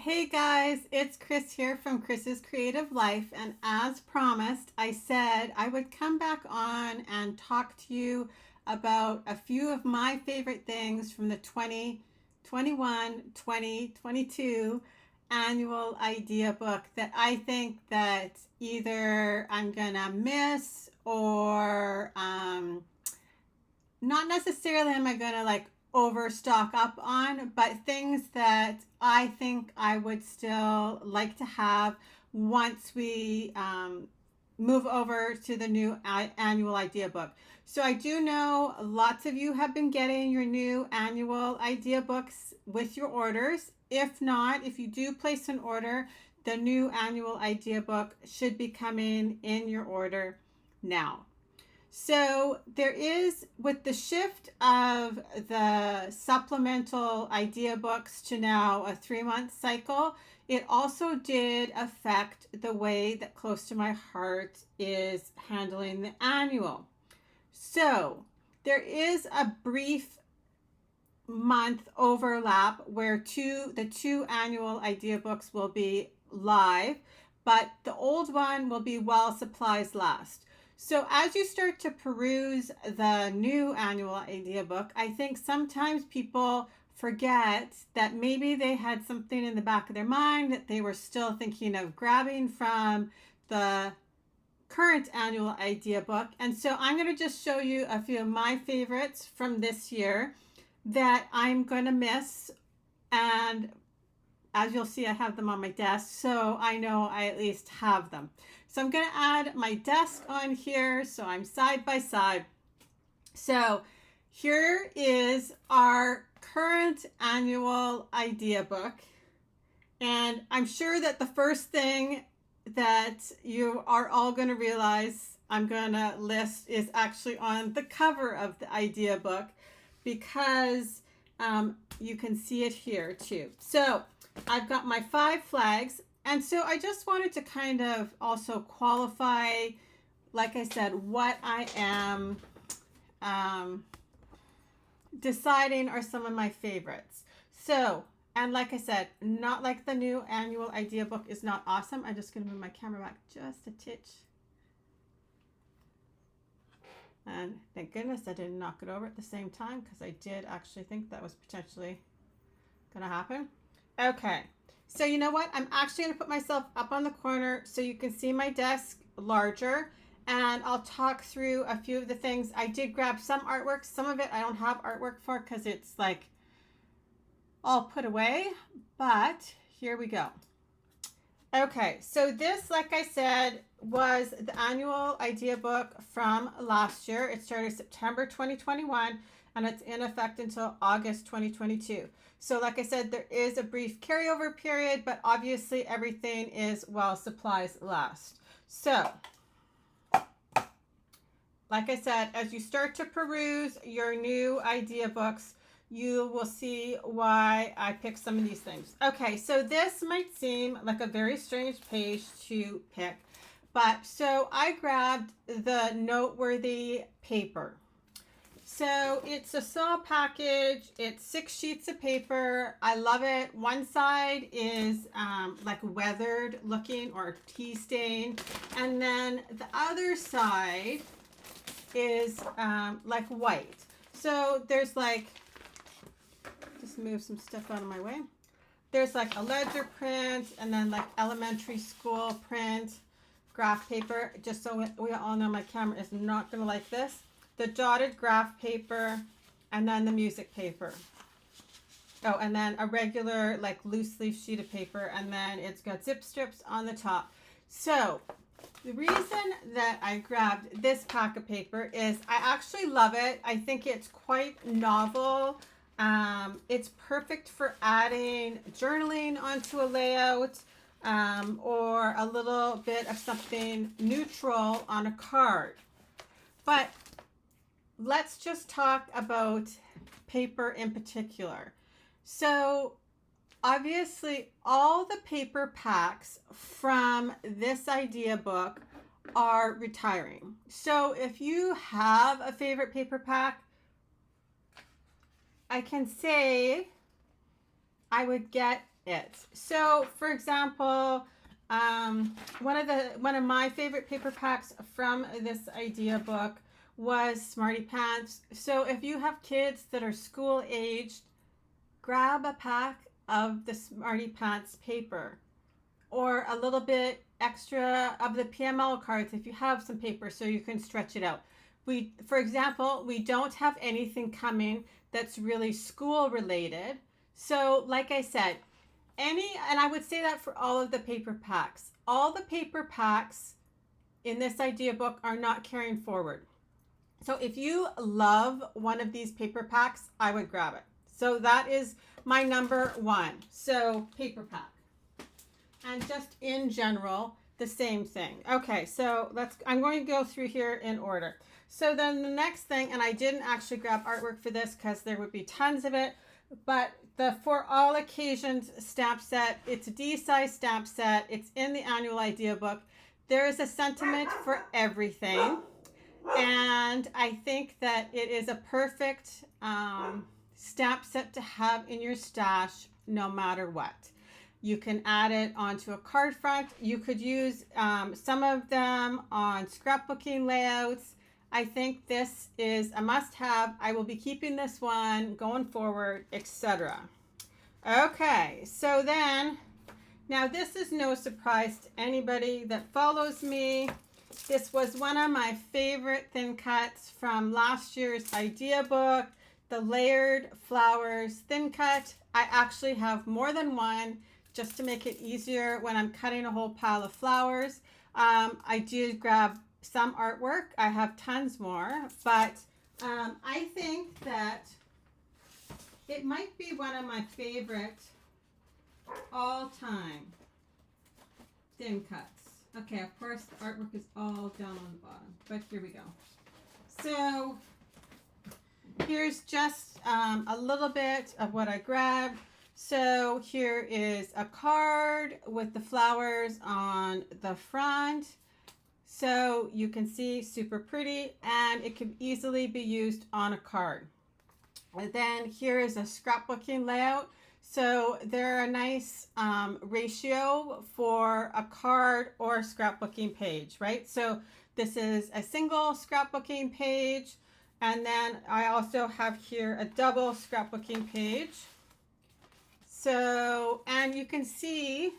Hey guys, it's Chris here from Chris's Creative Life, and as promised, I said I would come back on and talk to you about a few of my favorite things from the 2021-2022 annual idea book that I think that either I'm gonna miss or not necessarily am I gonna like overstock up on, but things that I think I would still like to have once we move over to the new annual idea book. So I do know lots of you have been getting your new annual idea books with your orders. If not, if you do place an order, the new annual idea book should be coming in your order now. So there is, with the shift of the supplemental idea books to now a 3-month cycle, it also did affect the way that Close to My Heart is handling the annual. So there is a brief month overlap where the two annual idea books will be live, but the old one will be while supplies last. So as you start to peruse the new annual idea book, I think sometimes people forget that maybe they had something in the back of their mind that they were still thinking of grabbing from the current annual idea book. And so I'm going to just show you a few of my favorites from this year that I'm going to miss. And as you'll see, I have them on my desk, so I know I at least have them. So I'm going to add my desk on here, so I'm side by side. So here is our current annual idea book. And I'm sure that the first thing that you are all going to realize I'm going to list is actually on the cover of the idea book, because you can see it here too. So I've got my 5 flags, and so I just wanted to kind of also qualify, like I said, what I am deciding are some of my favorites. So, and like I said, not like the new annual idea book is not awesome. I'm just going to move my camera back just a titch. And thank goodness I didn't knock it over at the same time, because I did actually think that was potentially going to happen. Okay, so you know what? I'm actually going to put myself up on the corner so you can see my desk larger, and I'll talk through a few of the things. I did grab some artwork. Some of it I don't have artwork for because it's like all put away, but here we go. Okay, so this, like I said, was the annual idea book from last year. It started September 2021 and it's in effect until August 2022. So like I said, there is a brief carryover period, but obviously everything is while supplies last. So, like I said, as you start to peruse your new idea books, you will see why I picked some of these things. Okay, so this might seem like a very strange page to pick, but so I grabbed the Noteworthy Paper. So it's a small package. It's 6 sheets of paper. I love it. One side is like weathered looking or tea stained, and then the other side is like white. So there's like, just move some stuff out of my way. There's like a ledger print, and then like elementary school print, graph paper. Just so we all know, my camera is not going to like this. The dotted graph paper, and then the music paper. Oh, and then a regular like loose leaf sheet of paper, and then it's got zip strips on the top. So the reason that I grabbed this pack of paper is I actually love it. I think it's quite novel. It's perfect for adding journaling onto a layout, or a little bit of something neutral on a card. But let's just talk about paper in particular. So obviously all the paper packs from this idea book are retiring. So if you have a favorite paper pack, I can say I would get it. So, for example, one of my favorite paper packs from this idea book was Smarty Pants. So, if you have kids that are school aged, grab a pack of the Smarty Pants paper, or a little bit extra of the PML cards if you have some paper so you can stretch it out. For example, we don't have anything coming that's really school related. So, like I said, and I would say that for all of the paper packs. All the paper packs in this idea book are not carrying forward. So if you love one of these paper packs, I would grab it. So that is my number one. So paper pack. And just in general, the same thing. Okay, so I'm going to go through here in order. So then the next thing, and I didn't actually grab artwork for this because there would be tons of it, but the For All Occasions stamp set, it's a D-size stamp set. It's in the annual idea book. There is a sentiment for everything. And I think that it is a perfect stamp set to have in your stash no matter what. You can add it onto a card front. You could use some of them on scrapbooking layouts. I think this is a must-have. I will be keeping this one going forward, etc. Okay, so then, now this is no surprise to anybody that follows me. This was one of my favorite thin cuts from last year's idea book, the Layered Flowers thin cut. I actually have more than one just to make it easier when I'm cutting a whole pile of flowers. I do grab some artwork. I have tons more, but I think that it might be one of my favorite all-time thin cuts. Okay, of course the artwork is all down on the bottom, but here we go. So here's just a little bit of what I grabbed. So here is a card with the flowers on the front. So you can see, super pretty, and it can easily be used on a card. And then here is a scrapbooking layout. So they're a nice ratio for a card or scrapbooking page, right? So this is a single scrapbooking page. And then I also have here a double scrapbooking page. So, and you can see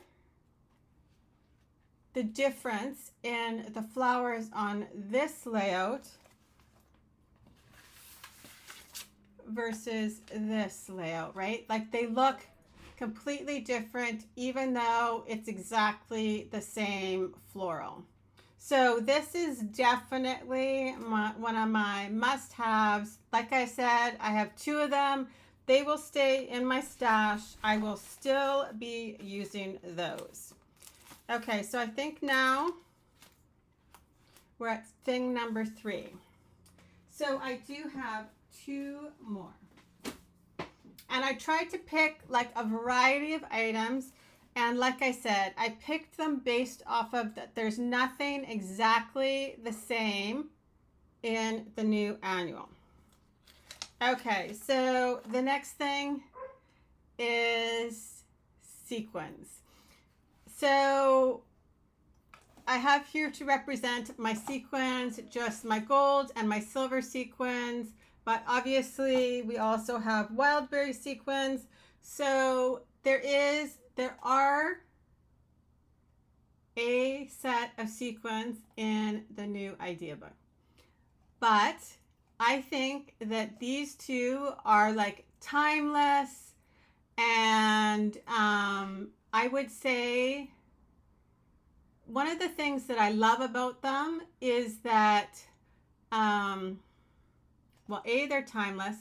the difference in the flowers on this layout versus this layout, right? Like they look completely different even though it's exactly the same floral. So this is definitely one of my must-haves. Like I said, I have two of them. They will stay in my stash. I will still be using those. Okay, so I think now we're at thing number 3. So I do have 2 more. And I tried to pick like a variety of items. And like I said, I picked them based off of that. There's nothing exactly the same in the new annual. Okay, so the next thing is sequins. So I have here to represent my sequins, just my gold and my silver sequins, but obviously we also have wildberry sequins. So there are a set of sequins in the new idea book, but I think that these two are like timeless, and I would say one of the things that I love about them is that, well, A, they're timeless.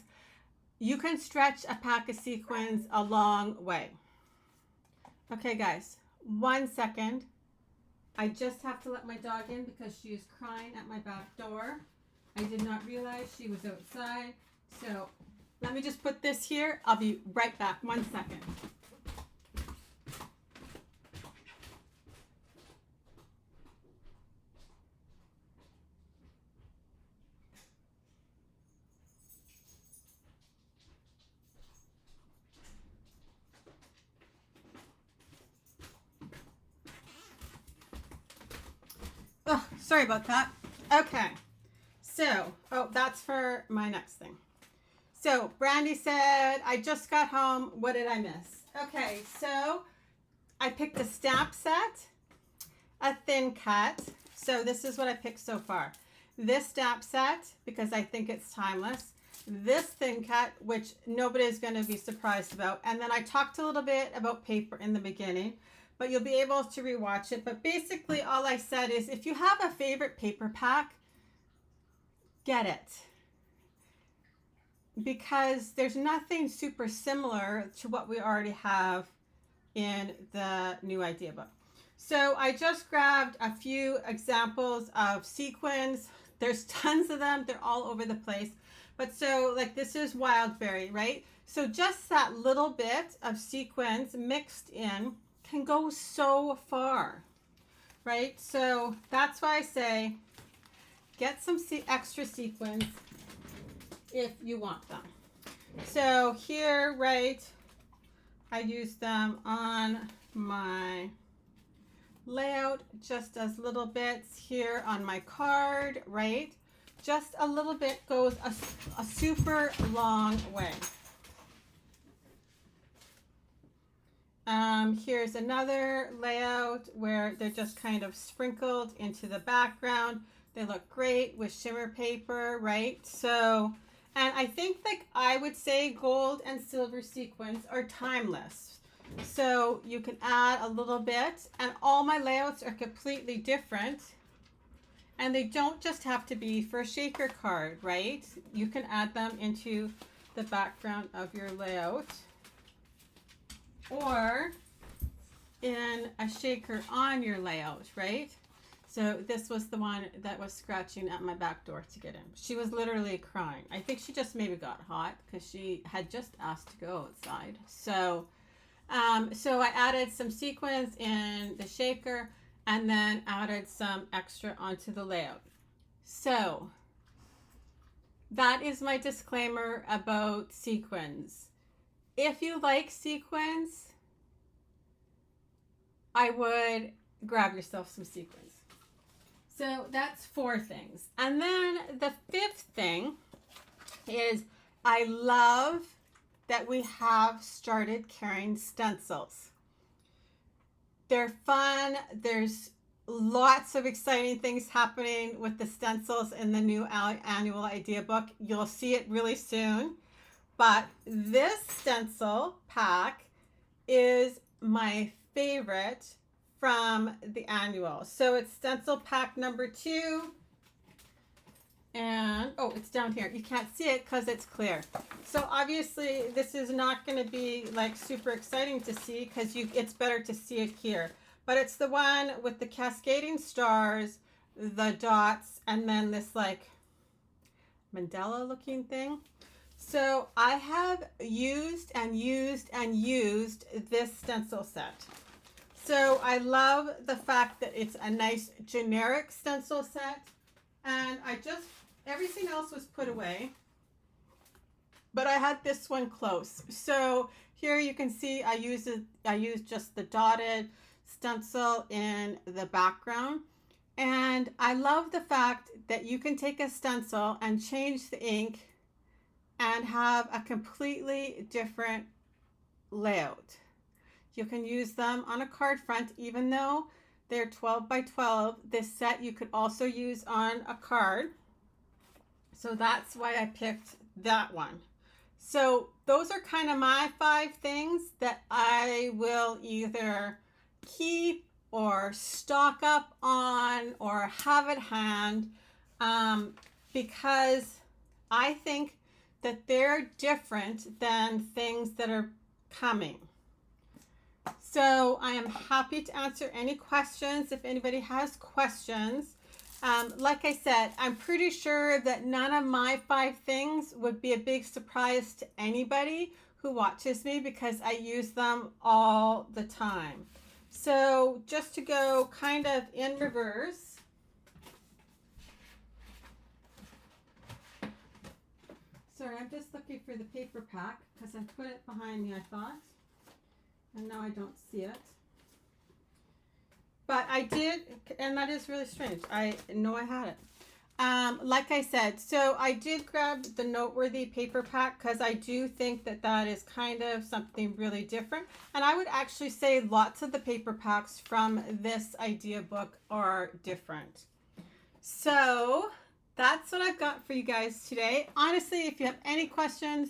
You can stretch a pack of sequins a long way. Okay, guys, 1 second. I just have to let my dog in because she is crying at my back door. I did not realize she was outside. So let me just put this here. I'll be right back. 1 second. Sorry about that. Okay. So, oh, that's for my next thing. So, Brandy said, I just got home. What did I miss? Okay, so I picked a stamp set, a thin cut. So this is what I picked so far. This stamp set, because I think it's timeless. This thin cut, which nobody's going to be surprised about. And then I talked a little bit about paper in the beginning, but you'll be able to rewatch it. But basically all I said is if you have a favorite paper pack, get it. Because there's nothing super similar to what we already have in the new idea book. So I just grabbed a few examples of sequins. There's tons of them. They're all over the place. But so like this is Wildberry, right? So just that little bit of sequins mixed in can go so far, right? So that's why I say get some extra sequins if you want them. So here, right, I use them on my layout just as little bits here on my card, right? Just a little bit goes a super long way. Here's another layout where they're just kind of sprinkled into the background. They look great with shimmer paper, right? So, and I think like I would say gold and silver sequins are timeless. So you can add a little bit, and all my layouts are completely different. And they don't just have to be for a shaker card, right? You can add them into the background of your layout or in a shaker on your layout, right? So this was the one that was scratching at my back door to get in. She was literally crying. I think she just maybe got hot because she had just asked to go outside. So I added some sequins in the shaker and then added some extra onto the layout. So that is my disclaimer about sequins. If you like sequins, I would grab yourself some sequins. So that's 4 things. And then the 5th thing is I love that we have started carrying stencils. They're fun. There's lots of exciting things happening with the stencils in the new annual idea book. You'll see it really soon. But this stencil pack is my favorite from the annual. So it's stencil pack number 2. And, oh, it's down here. You can't see it because it's clear. So obviously this is not going to be like super exciting to see because it's better to see it here. But it's the one with the cascading stars, the dots, and then this like mandala looking thing. So I have used and used and used this stencil set. So I love the fact that it's a nice generic stencil set. And everything else was put away. But I had this one close. So here you can see I used just the dotted stencil in the background. And I love the fact that you can take a stencil and change the ink and have a completely different layout. You can use them on a card front, even though they're 12 by 12. This set you could also use on a card. So that's why I picked that one. So those are kind of my 5 things that I will either keep or stock up on or have at hand because I think that they're different than things that are coming. So I am happy to answer any questions if anybody has questions. Like I said, I'm pretty sure that none of my 5 things would be a big surprise to anybody who watches me because I use them all the time. So just to go kind of in reverse. Sorry, I'm just looking for the paper pack because I put it behind me, I thought. And now I don't see it. But I did, and that is really strange. I know I had it. Like I said, so I did grab the Noteworthy paper pack because I do think that that is kind of something really different. And I would actually say lots of the paper packs from this idea book are different. So that's what I've got for you guys today. Honestly, if you have any questions,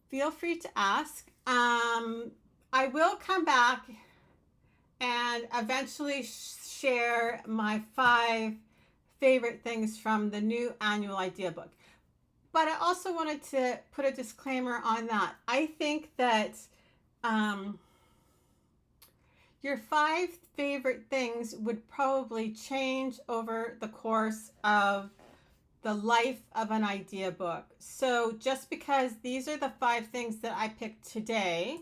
feel free to ask. I will come back and eventually share my 5 favorite things from the new annual idea book. But I also wanted to put a disclaimer on that. I think that your 5 favorite things would probably change over the course of the life of an idea book. So just because these are the 5 things that I picked today,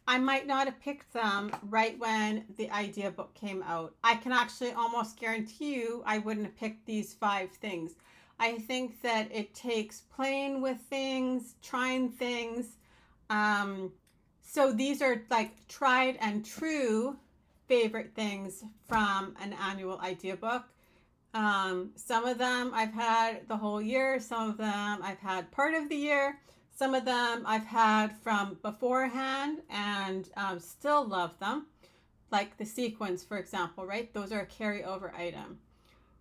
I might not have picked them right when the idea book came out. I can actually almost guarantee you I wouldn't have picked these 5 things. I think that it takes playing with things, trying things. So these are like tried and true favorite things from an annual idea book. Some of them I've had the whole year. Some of them I've had part of the year. Some of them I've had from beforehand and still love them, like the Sequins, for example, right? Those are a carryover item.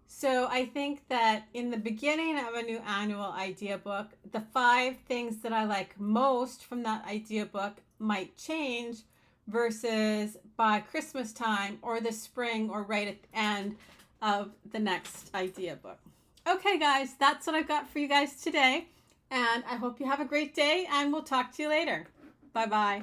So I think that in the beginning of a new annual idea book, the 5 things that I like most from that idea book might change versus by Christmas time or the spring or right at the end of the next idea book. Okay, guys, that's what I've got for you guys today. And I hope you have a great day, and we'll talk to you later. Bye-bye.